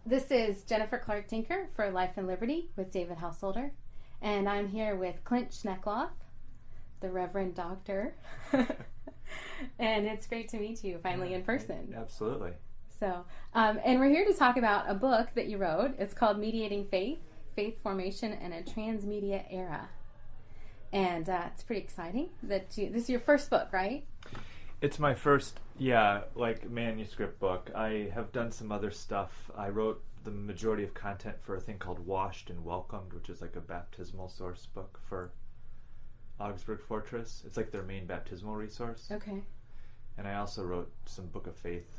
This is Jennifer Clark Tinker for Life and Liberty with David Householder. And I'm here with Clint Schneckloth, the Reverend Doctor. And it's great to meet you finally in person. Absolutely. So, and we're here to talk about a book that you wrote. It's called Mediating Faith, Faith Formation in a Transmedia Era. And it's pretty exciting that this is your first book, right? It's my first, manuscript book. I have done some other stuff. I wrote the majority of content for a thing called Washed and Welcomed, which is like a baptismal source book for Augsburg Fortress. It's like their main baptismal resource. Okay. And I also wrote some Book of Faith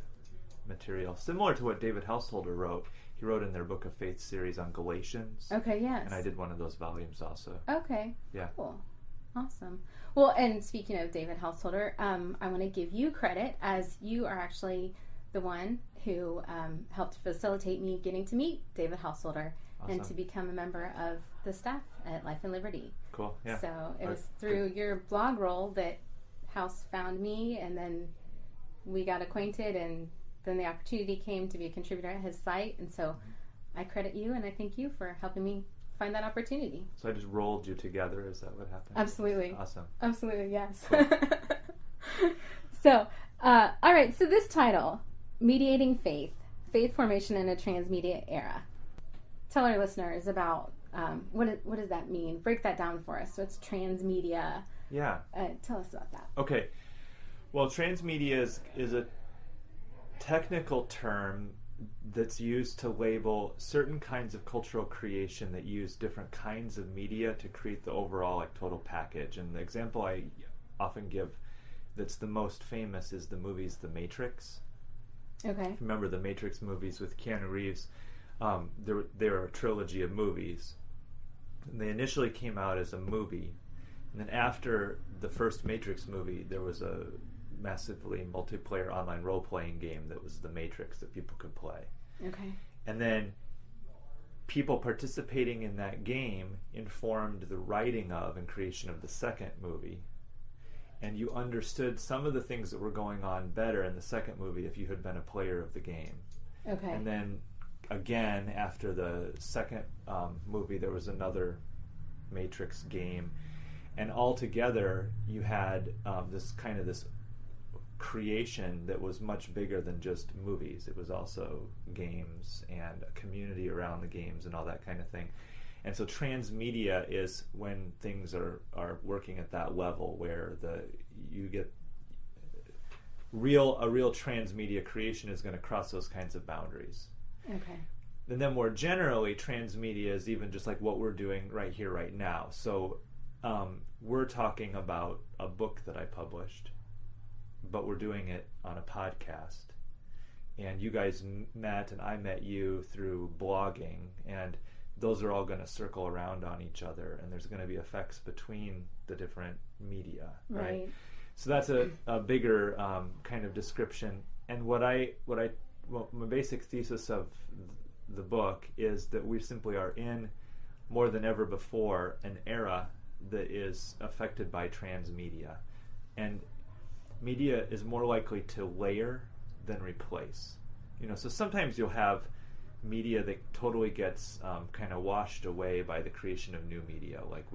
material, similar to what David Householder wrote. He wrote in their Book of Faith series on Galatians. Okay, yes. And I did one of those volumes also. Okay. Yeah. Cool. Awesome. Well, and speaking of David Householder, I want to give you credit as you are actually the one who helped facilitate me getting to meet David Householder and to become a member of the staff at Life and Liberty. Cool, yeah. So it was through your blog role that House found me, and then we got acquainted, and then the opportunity came to be a contributor at his site, and so I credit you and I thank you for helping me find that opportunity. So I just rolled you together, is that what happened? Absolutely. Awesome. Absolutely, yes. Cool. So, all right, so this title, Mediating Faith, Faith Formation in a Transmedia Era. Tell our listeners about what does that mean? Break that down for us. So it's transmedia. Yeah. Tell us about that. Okay. Well, transmedia is a technical term that's used to label certain kinds of cultural creation that use different kinds of media to create the overall total package. And the example I often give that's the most famous is the movies The Matrix. Okay. Remember the Matrix movies with Keanu Reeves? They were a trilogy of movies. And they initially came out as a movie. And then after the first Matrix movie, there was a massively multiplayer online role-playing game that was The Matrix that people could play. Okay. And then people participating in that game informed the writing of and creation of the second movie. And you understood some of the things that were going on better in the second movie if you had been a player of the game. Okay. And then again, after the second movie, there was another Matrix game. And altogether, you had this creation that was much bigger than just movies. It was also games and a community around the games and all that kind of thing. And so transmedia is when things are working at that level where you get a real transmedia creation is going to cross those kinds of boundaries. Okay. And then more generally, transmedia is even just like what we're doing right here, right now. So we're talking about a book that I published, but we're doing it on a podcast. And you guys met, and I met you through blogging, and those are all going to circle around on each other, and there's going to be effects between the different media, right? So that's a bigger kind of description. And my basic thesis of the book is that we simply are in, more than ever before, an era that is affected by transmedia. And media is more likely to layer than replace. So sometimes you'll have media that totally gets kind of washed away by the creation of new media. Like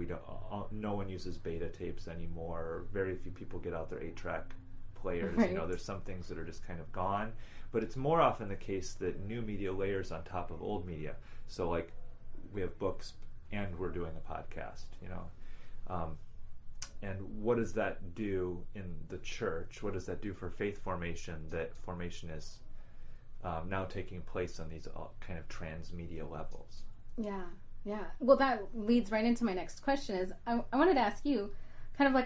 no one uses beta tapes anymore. Or very few people get out their 8-track players. Right. There's some things that are just kind of gone. But it's more often the case that new media layers on top of old media. So we have books and we're doing a podcast. And what does that do in the church? What does that do for faith formation? That formation is now taking place on these kind of transmedia levels. Yeah. Well, that leads right into my next question. Is I wanted to ask you, kind of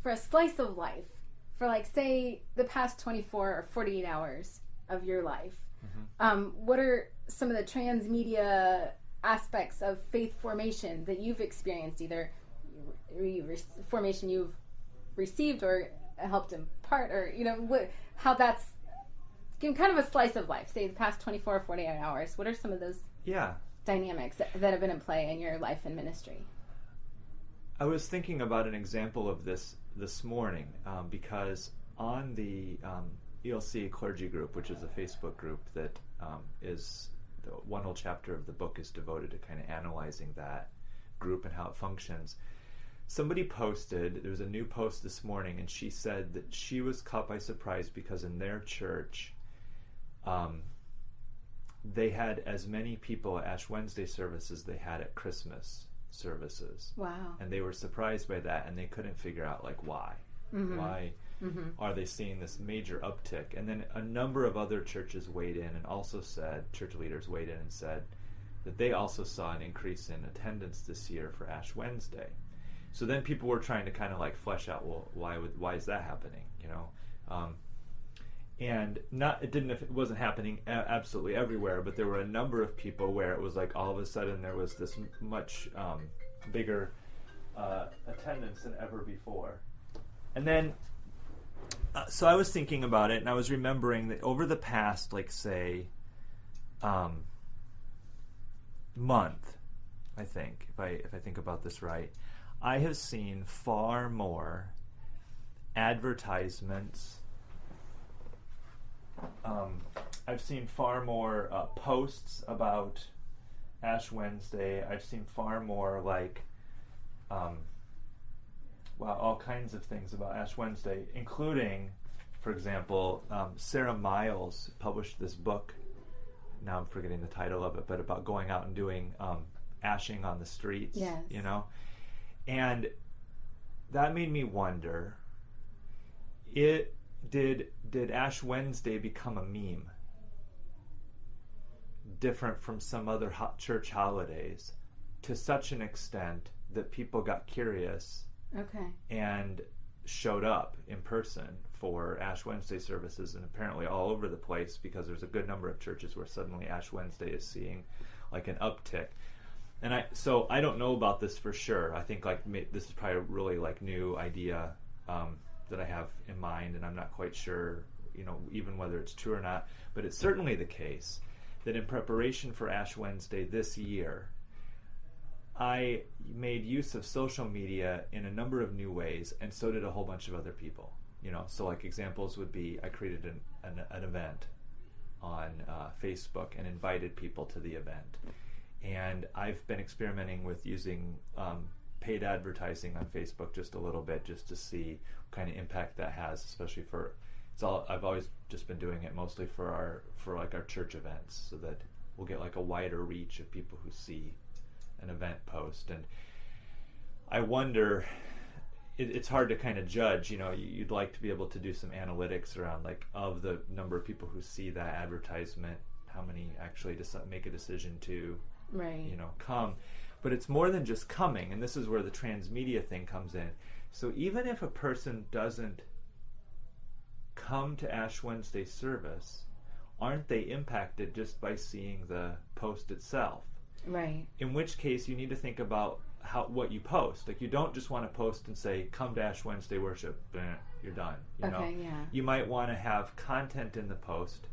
for a slice of life, for say the past 24 or 48 hours of your life, what are some of the transmedia aspects of faith formation that you've experienced, either formation you've received or helped impart, or how that's kind of a slice of life, say the past 24 or 48 hours. What are some of those dynamics that have been in play in your life and ministry? I was thinking about an example of this morning because on the ELC clergy group, which is a Facebook group that is one whole chapter of the book is devoted to kind of analyzing that group and how it functions. Somebody posted, there was a new post this morning, and she said that she was caught by surprise because in their church, they had as many people at Ash Wednesday services as they had at Christmas services. Wow. And they were surprised by that, and they couldn't figure out like why. Mm-hmm. Why are they seeing this major uptick? And then a number of other churches weighed in and also said, church leaders weighed in and said that they also saw an increase in attendance this year for Ash Wednesday. So then people were trying to kind of like flesh out, well, why is that happening? You know, and it wasn't happening absolutely everywhere, but there were a number of people where it was like all of a sudden there was this much bigger attendance than ever before. And then, so I was thinking about it, and I was remembering that over the past, like say, month, I think, if I think about this right, I have seen far more advertisements. I've seen far more posts about Ash Wednesday. I've seen far more all kinds of things about Ash Wednesday, including, for example, Sarah Miles published this book. Now I'm forgetting the title of it, but about going out and doing ashing on the streets. Yes. You know, and that made me wonder: did Ash Wednesday become a meme, different from some other church holidays, to such an extent that people got curious? Okay. And showed up in person for Ash Wednesday services, and apparently all over the place, because there's a good number of churches where suddenly Ash Wednesday is seeing like an uptick. And I don't know about this for sure. I think this is probably a really like new idea that I have in mind, and I'm not quite sure, you know, even whether it's true or not. But it's certainly the case that in preparation for Ash Wednesday this year, I made use of social media in a number of new ways, and so did a whole bunch of other people. You know, so like examples would be I created an event on Facebook and invited people to the event. And I've been experimenting with using paid advertising on Facebook just a little bit, just to see what kind of impact that has, especially I've always just been doing it mostly for our church events, so that we'll get like a wider reach of people who see an event post. And I wonder, it's hard to kind of judge, you know, you'd like to be able to do some analytics around like of the number of people who see that advertisement, how many actually make a decision to, right, you know, come. But it's more than just coming, and this is where the transmedia thing comes in. So even if a person doesn't come to Ash Wednesday service, aren't they impacted just by seeing the post itself? Right. In which case, you need to think about what you post. Like, you don't just want to post and say, "Come to Ash Wednesday worship." You're done. You know? Yeah. You might want to have content in the post.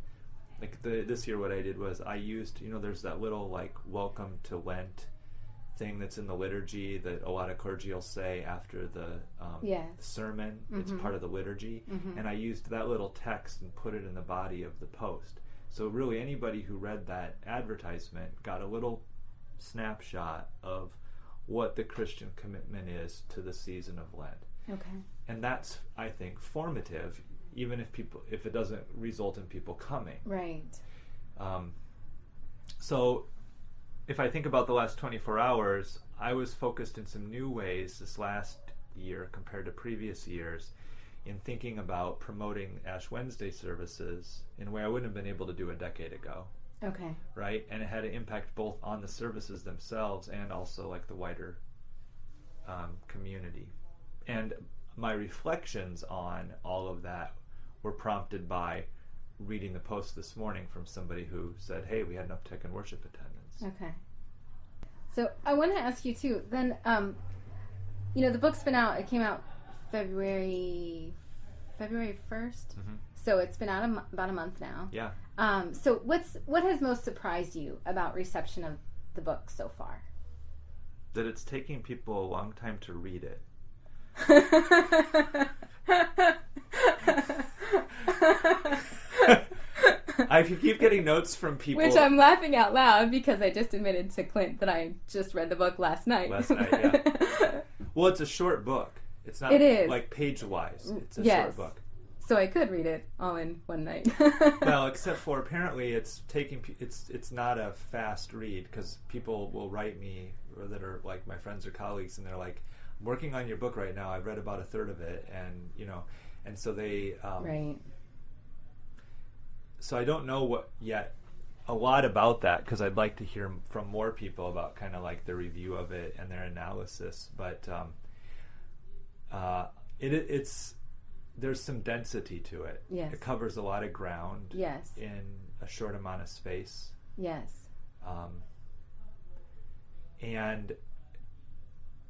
Like this year, what I did was I used, you know, there's that little like "Welcome to Lent" thing that's in the liturgy that a lot of clergy will say after the sermon. Mm-hmm. It's part of the liturgy, and I used that little text and put it in the body of the post. So really, anybody who read that advertisement got a little snapshot of what the Christian commitment is to the season of Lent. Okay. And that's, I think, formative, even if it doesn't result in people coming. Right. So if I think about the last 24 hours, I was focused in some new ways this last year compared to previous years in thinking about promoting Ash Wednesday services in a way I wouldn't have been able to do a decade ago. Okay. Right? And it had an impact both on the services themselves and also like the wider community. And my reflections on all of that were prompted by reading the post this morning from somebody who said, "Hey, we had an uptick in worship attendance." Okay. So I want to ask you too, then, you know, the book's been out, it came out February 1st. Mm-hmm. So it's been out about a month now. Yeah. So what has most surprised you about reception of the book so far? That it's taking people a long time to read it. I keep getting notes from people. Which I'm laughing out loud because I just admitted to Clint that I just read the book last night. Yeah. Well, it's a short book. It's not It is. like page-wise. It's a Yes. short book. So I could read it all in one night. Well, except for apparently it's not a fast read, because people will write me or that are like my friends or colleagues, and they're like, I'm working on your book right now. I've read about a third of it, and so they right. So I don't know a lot about that, because I'd like to hear from more people about kind of like their review of it and their analysis. But it's there's some density to it. Yes. It covers a lot of ground. Yes. In a short amount of space. Yes. And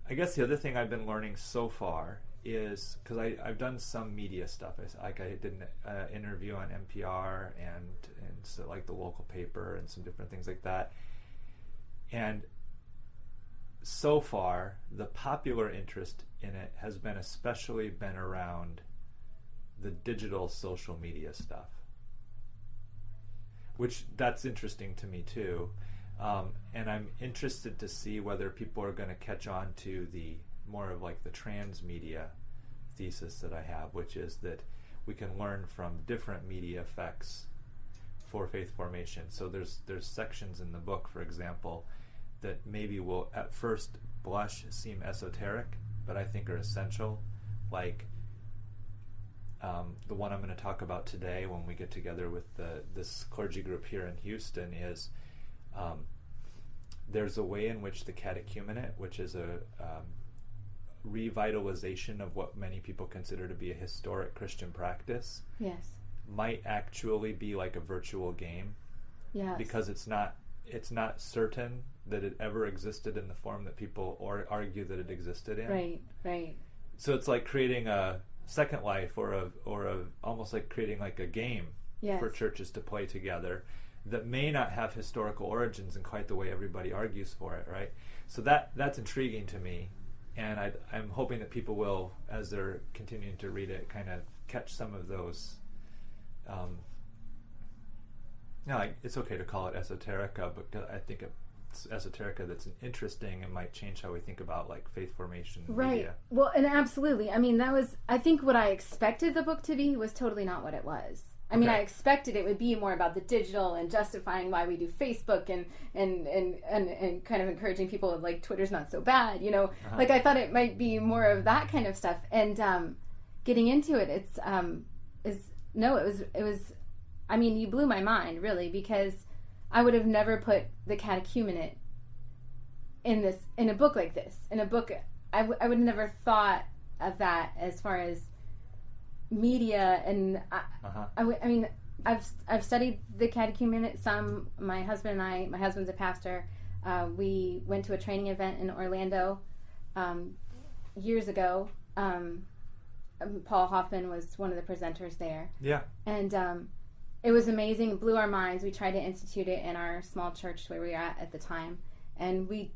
I guess the other thing I've been learning so far is, because I've done some media stuff. I did an interview on NPR and so like the local paper and some different things like that. And so far, the popular interest in it has been especially around the digital social media stuff, which that's interesting to me too. And I'm interested to see whether people are going to catch on to the more of like the transmedia thesis that I have, which is that we can learn from different media effects for faith formation. So there's sections in the book, for example, that maybe will at first blush seem esoteric, but I think are essential, like the one I'm going to talk about today when we get together with this clergy group here in Houston is there's a way in which the catechumenate, which is a revitalization of what many people consider to be a historic Christian practice, Yes. might actually be like a virtual game. Yes. Because it's not certain that it ever existed in the form that people argue that it existed in. Right. Right. So it's like creating a Second Life or a almost like creating like a game Yes. for churches to play together that may not have historical origins in quite the way everybody argues for it, right? So that's intriguing to me, and I'm hoping that people will, as they're continuing to read it, kind of catch some of those. It's okay to call it esoterica, but I think it's esoterica that's interesting and might change how we think about like faith formation Right. media. Well, and absolutely. I mean, I think what I expected the book to be was totally not what it was. I mean, I expected it would be more about the digital and justifying why we do Facebook and kind of encouraging people like Twitter's not so bad, Uh-huh. Like I thought it might be more of that kind of stuff. And getting into it, it was. I mean, you blew my mind really, because I would have never put the catechumenate in a book like this. In a book, I would never thought of that as far as media, and I mean, I've studied the catechumenate some. My husband's a pastor. We went to a training event in Orlando years ago. Paul Hoffman was one of the presenters there. Yeah. And it was amazing. It blew our minds. We tried to institute it in our small church where we were at the time, and we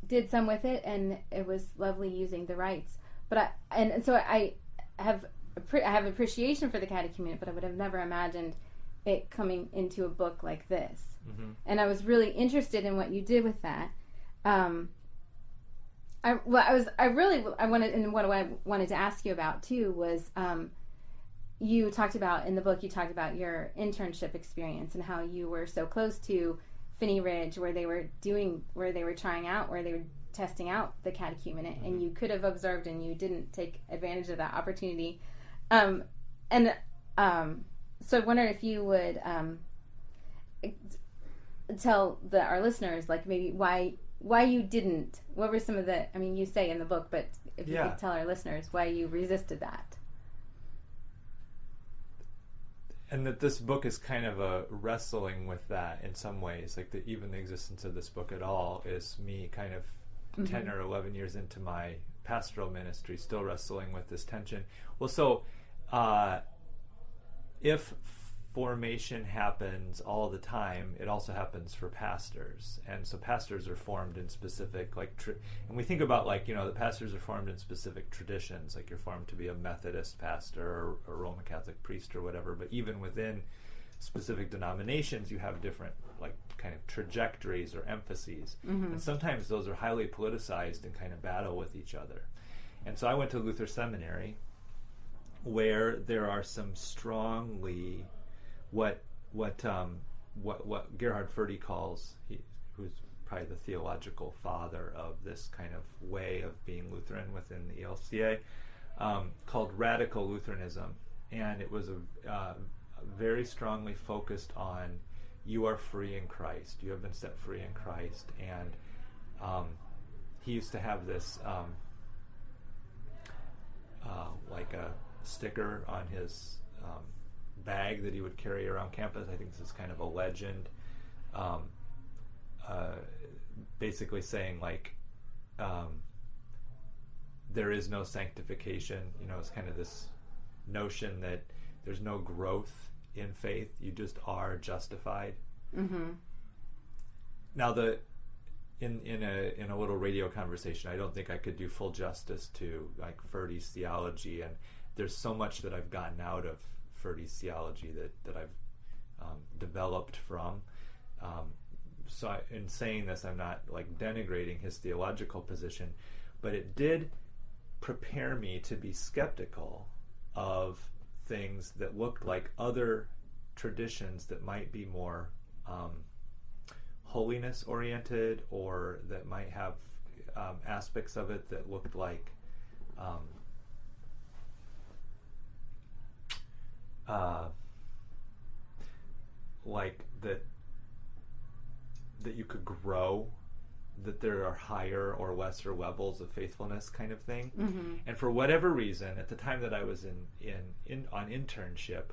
did some with it, and it was lovely using the rights. But so I have appreciation for the catechumenate, but I would have never imagined it coming into a book like this. Mm-hmm. And I was really interested in what you did with that. What I wanted to ask you about too was you talked about in the book, you talked about your internship experience and how you were so close to Finney Ridge, where they were testing out the catechumenate, Mm-hmm. and you could have observed and you didn't take advantage of that opportunity. So I wonder if you would tell our listeners, like maybe why you didn't. What were some of the? I mean, you say in the book, but if you could tell our listeners why you resisted that. And that this book is kind of a wrestling with that in some ways. Like even the existence of this book at all is me kind of 10 or 11 years into my pastoral ministry, still wrestling with this tension. Well, so if formation happens all the time, it also happens for pastors. And so pastors are formed in specific, and we think about the pastors are formed in specific traditions, like you're formed to be a Methodist pastor or a Roman Catholic priest or whatever. But even within specific denominations, you have different like kind of trajectories or emphases. And sometimes those are highly politicized and kind of battle with each other. And so I went to Luther Seminary, where there are some strongly what Gerhard Forde calls, who's probably the theological father of this kind of way of being Lutheran within the ELCA, called radical Lutheranism. And it was a very strongly focused on you are free in Christ. You have been set free in Christ. And he used to have this like a sticker on his bag that he would carry around campus. I think this is kind of a legend, basically saying like there is no sanctification. You know, it's kind of this notion that there's no growth in faith. You just are justified. Now in a little radio conversation, I don't think I could do full justice to like Forde's theology, and there's so much that I've gotten out of Forde's theology that I've developed from. So in saying this, I'm not like denigrating his theological position, but it did prepare me to be skeptical of things that looked like other traditions that might be more holiness oriented, or that might have aspects of it that looked like that you could grow, that there are higher or lesser levels of faithfulness kind of thing. And for whatever reason, at the time that I was on internship,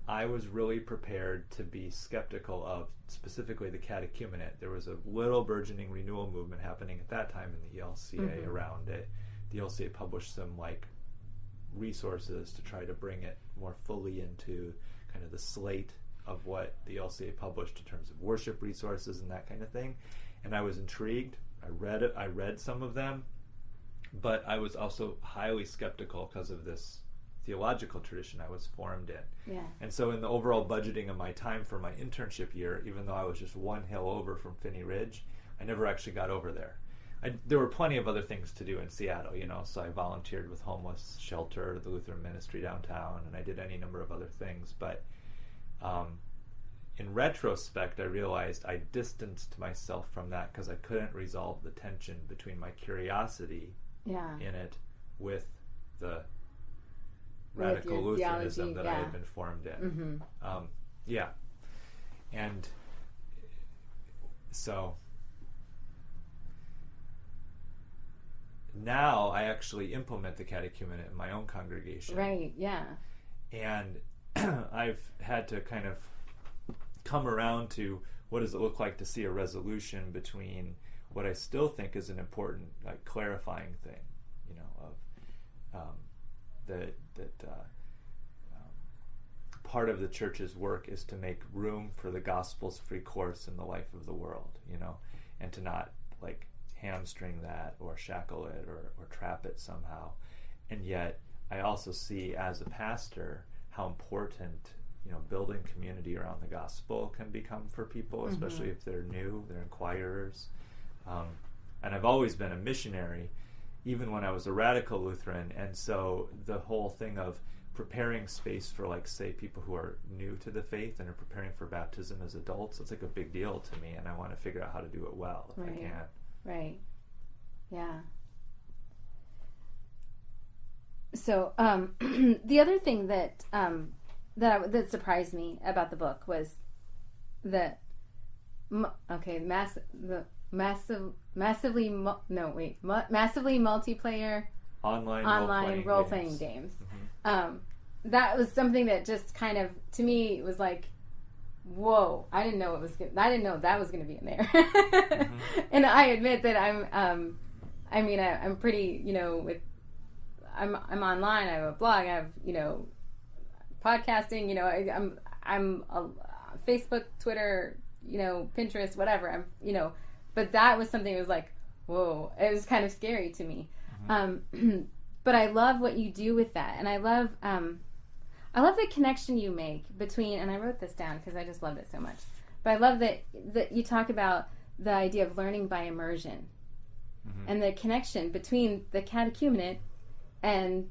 I was really prepared to be skeptical of specifically the catechumenate. There was a little burgeoning renewal movement happening at that time in the ELCA around it. The ELCA published some like resources to try to bring it more fully into kind of the slate of what the ELCA published in terms of worship resources and that kind of thing. And I was intrigued. I read some of them, but I was also highly skeptical because of this theological tradition I was formed in. And so in the overall budgeting of my time for my internship year, even though I was just one hill over from Phinney Ridge, I never actually got over there. There were plenty of other things to do in Seattle, you know, so I volunteered with Homeless Shelter, the Lutheran Ministry downtown, and I did any number of other things. But in retrospect, I realized I distanced myself from that because I couldn't resolve the tension between my curiosity in it with the radical Lutheranism that I had been formed in. And so now I actually implement the catechumenate in my own congregation. And I've had to kind of come around to what does it look like to see a resolution between what I still think is an important, like, clarifying thing, you know, of that part of the church's work is to make room for the gospel's free course in the life of the world, you know, and to not like hamstring that or shackle it or trap it somehow. And yet I also see as a pastor how important, you know, building community around the gospel can become for people, especially if they're new, they're inquirers. And I've always been a missionary, even when I was a radical Lutheran, and so the whole thing of preparing space for, like, say, people who are new to the faith and are preparing for baptism as adults, it's like a big deal to me, and I want to figure out how to do it well if I can. So the other thing that that surprised me about the book was that massively multiplayer online role-playing games. That was something that just kind of, to me, was like, whoa, I didn't know that was going to be in there. And I admit that I'm pretty, you know, I'm online, I have a blog, I have, you know, podcasting, you know, I'm a Facebook, Twitter, you know, Pinterest, whatever. I'm, you know, but that was something that was like, whoa, it was kind of scary to me. But I love what you do with that, and I I love the connection you make between, and I wrote this down because I just loved it so much, but I love that you talk about the idea of learning by immersion, and the connection between the catechumenate and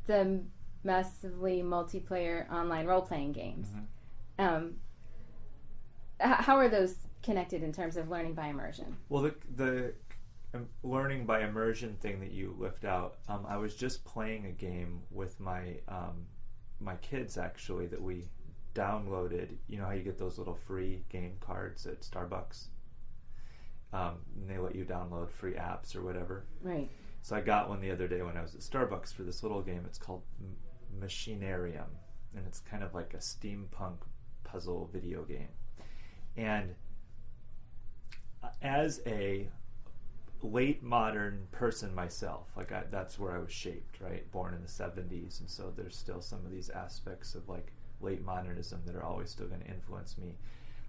the massively multiplayer online role-playing games. How are those connected in terms of learning by immersion? Well, the learning by immersion thing that you lift out, I was just playing a game with my my kids, actually, that we downloaded. You know how you get those little free game cards at Starbucks? And they let you download free apps or whatever. Right. So I got one the other day when I was at Starbucks for this little game. It's called Machinarium, and it's kind of like a steampunk puzzle video game. And as a late modern person myself, that's where I was shaped, right? Born in the 70s, and so there's still some of these aspects of like late modernism that are always still going to influence me.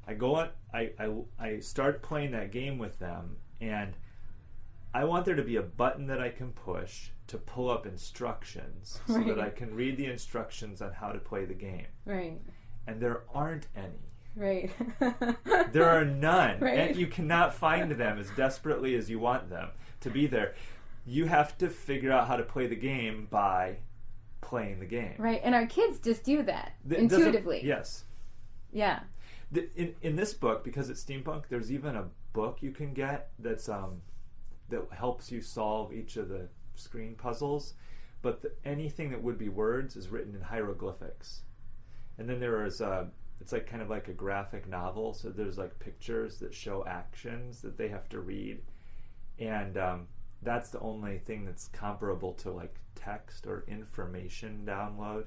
I start playing that game with them, and I want there to be a button that I can push to pull up instructions so that I can read the instructions on how to play the game. Right. And there aren't any. Right. There are none. Right. And you cannot find them as desperately as you want them to be there. You have to figure out how to play the game by playing the game. Right. And our kids just do that intuitively. Yes. Yeah. In this book, because it's steampunk, there's even a book you can get that's that helps you solve each of the screen puzzles, but anything that would be words is written in hieroglyphics. And then there is it's like kind of like a graphic novel, so there's like pictures that show actions that they have to read, and that's the only thing that's comparable to like text or information download.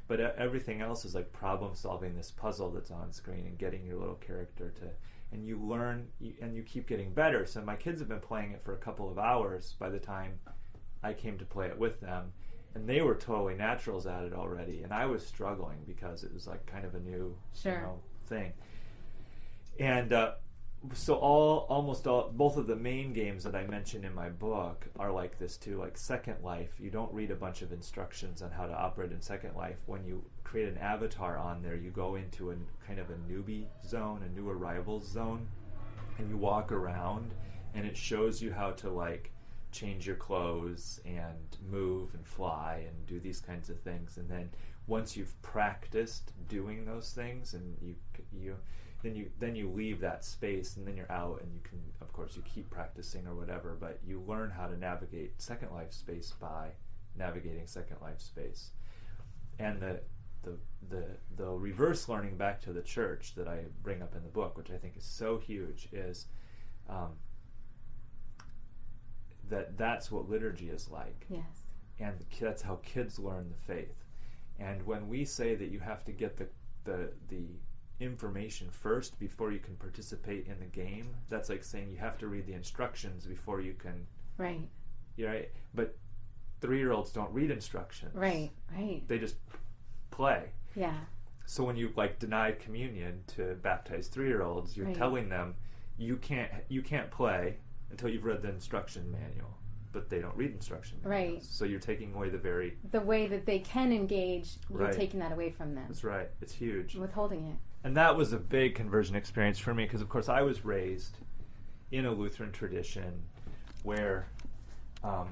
But everything else is like problem solving this puzzle that's on screen and getting your little character to, and you learn and you keep getting better. So my kids have been playing it for a couple of hours by the time I came to play it with them, and they were totally naturals at it already, and I was struggling because it was like kind of a new thing. And so almost all both of the main games that I mentioned in my book are like this too, like Second Life. You don't read a bunch of instructions on how to operate in Second Life. When you create an avatar on there, you go into a kind of a newbie zone, a new arrivals zone, and you walk around, and it shows you how to like change your clothes and move and fly and do these kinds of things. And then once you've practiced doing those things, and then you leave that space, and then you're out, and you can, of course, you keep practicing or whatever, but you learn how to navigate Second Life space by navigating Second Life space. And the reverse learning back to the church that I bring up in the book, which I think is so huge, is that's what liturgy is like. Yes. And that's how kids learn the faith. And when we say that you have to get the information first before you can participate in the game, that's like saying you have to read the instructions before you can. Right. You're right. But 3-year-olds don't read instructions. Right. They just play. Yeah. So when you like deny communion to baptize 3-year-olds, you're telling them you can't play until you've read the instruction manual. But they don't read instruction manuals. Right. So you're taking away the way that they can engage. You're taking that away from them. That's right. It's huge. Withholding it. And that was a big conversion experience for me, because of course I was raised in a Lutheran tradition where I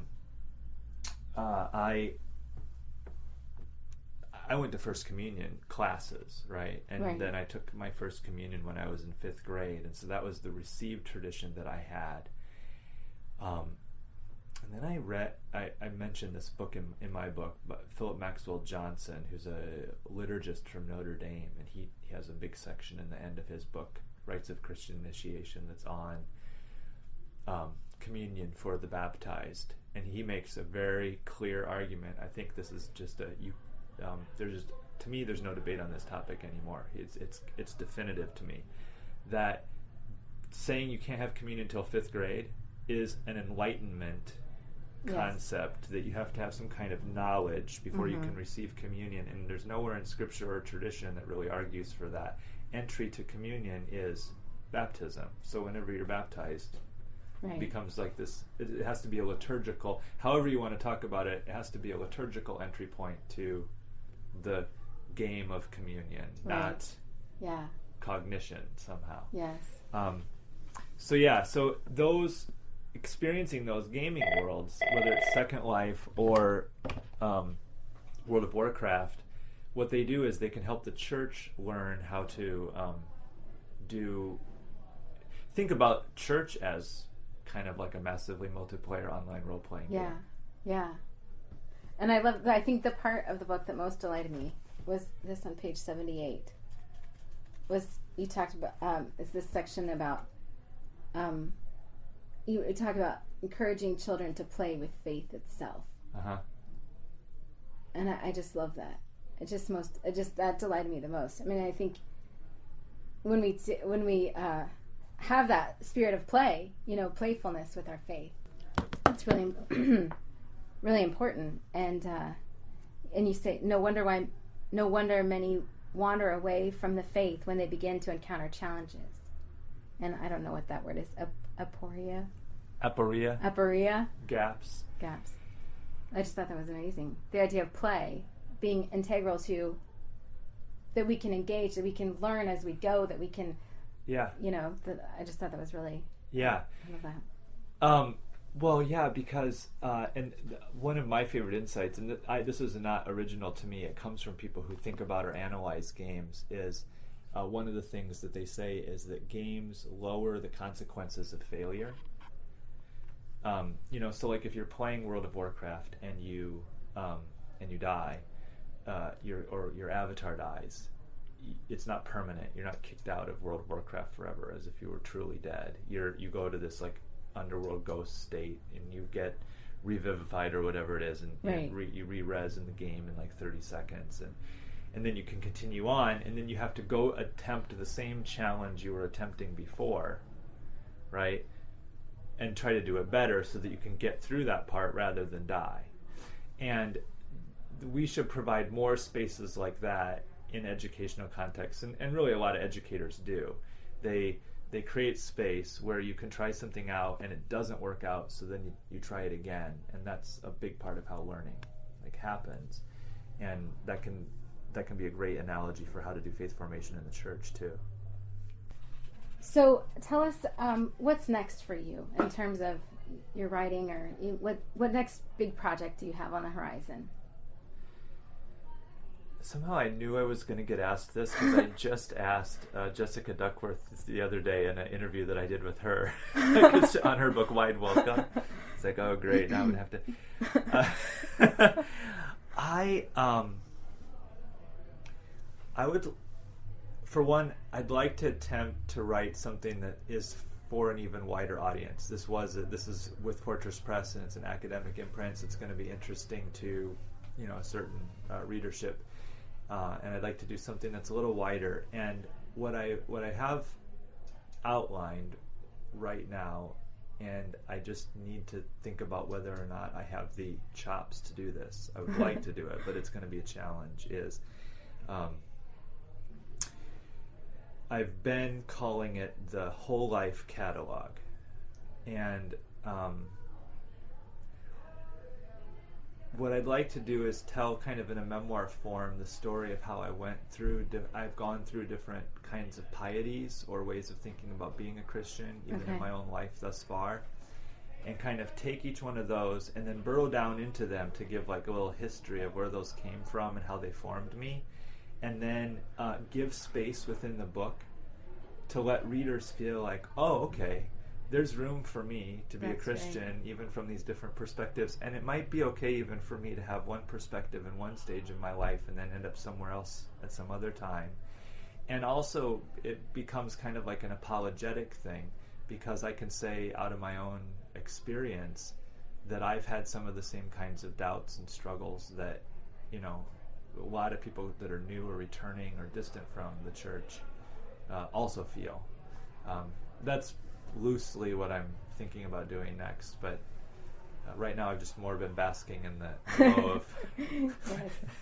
went to First Communion classes, right? And then I took my First Communion when I was in 5th grade, and so that was the received tradition that I had. And then I mentioned this book in my book, but Philip Maxwell Johnson, who's a liturgist from Notre Dame, and he has a big section in the end of his book, Rites of Christian Initiation, that's on communion for the baptized, and he makes a very clear argument. I think this is just to me, there's no debate on this topic anymore. It's definitive to me that saying you can't have communion until 5th grade is an enlightenment concept, that you have to have some kind of knowledge before you can receive communion, and there's nowhere in scripture or tradition that really argues for that. Entry to communion is baptism. So whenever you're baptized, it becomes like this, it has to be a liturgical, however you want to talk about it, it has to be a liturgical entry point to the game of communion, Right. not Yeah. cognition somehow. Yes. So those experiencing those gaming worlds, whether it's Second Life or World of Warcraft, what they do is they can help the church learn how to think about church as kind of like a massively multiplayer online role-playing game. Yeah. And I think the part of the book that most delighted me was this on page 78. Was you talked about is this section about you talk about encouraging children to play with faith itself. And I just love that. That delighted me the most. I mean, I think when we have that spirit of play, playfulness with our faith, it's really really important. And you say no wonder many wander away from the faith when they begin to encounter challenges. And I don't know what that word is. Aporia. Gaps. I just thought that was amazing. The idea of play being integral to that we can engage, that we can learn as we go, that we can. Yeah. I just thought that was really. Yeah. I love that. Well, yeah, because and one of my favorite insights, and this is not original to me, it comes from people who think about or analyze games, is one of the things that they say is that games lower the consequences of failure. So like if you're playing World of Warcraft and you die, your avatar dies, it's not permanent. You're not kicked out of World of Warcraft forever as if you were truly dead. You go to this like underworld ghost state and you get revivified or whatever it is, and you re-res in the game in like 30 seconds, and then you can continue on, and then you have to go attempt the same challenge you were attempting before, right? And try to do it better so that you can get through that part rather than die. And we should provide more spaces like that in educational contexts, and really a lot of educators do. They create space where you can try something out and it doesn't work out, so then you try it again, and that's a big part of how learning happens. And that can be a great analogy for how to do faith formation in the church too. So tell us what's next for you in terms of your writing, or what next big project do you have on the horizon? Somehow I knew I was going to get asked this because I just asked Jessica Duckworth the other day in an interview that I did with her on her book Wide Welcome. It's like, oh great, now I'm going to have to... I would, for one, I'd like to attempt to write something that is for an even wider audience. This is with Fortress Press, and it's an academic imprint, so it's going to be interesting to a certain readership. And I'd like to do something that's a little wider. And what I have outlined right now, and I just need to think about whether or not I have the chops to do this. I would like to do it, but it's going to be a challenge, is I've been calling it the Whole Life Catalog. And what I'd like to do is tell kind of in a memoir form the story of how I went through, I've gone through different kinds of pieties or ways of thinking about being a Christian, even in my own life thus far, and kind of take each one of those and then burrow down into them to give like a little history of where those came from and how they formed me, and then give space within the book to let readers feel like, oh, okay, there's room for me to be a Christian, right, even from these different perspectives. And it might be okay even for me to have one perspective in one stage of my life and then end up somewhere else at some other time. And also, it becomes kind of like an apologetic thing, because I can say out of my own experience that I've had some of the same kinds of doubts and struggles that, a lot of people that are new or returning or distant from the church also feel. That's loosely what I'm thinking about doing next, but right now I've just more been basking in the glow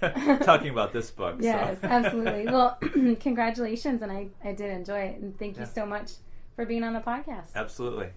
of talking about this book. Yes, so. Absolutely. Well, congratulations, and I did enjoy it, and thank you so much for being on the podcast. Absolutely.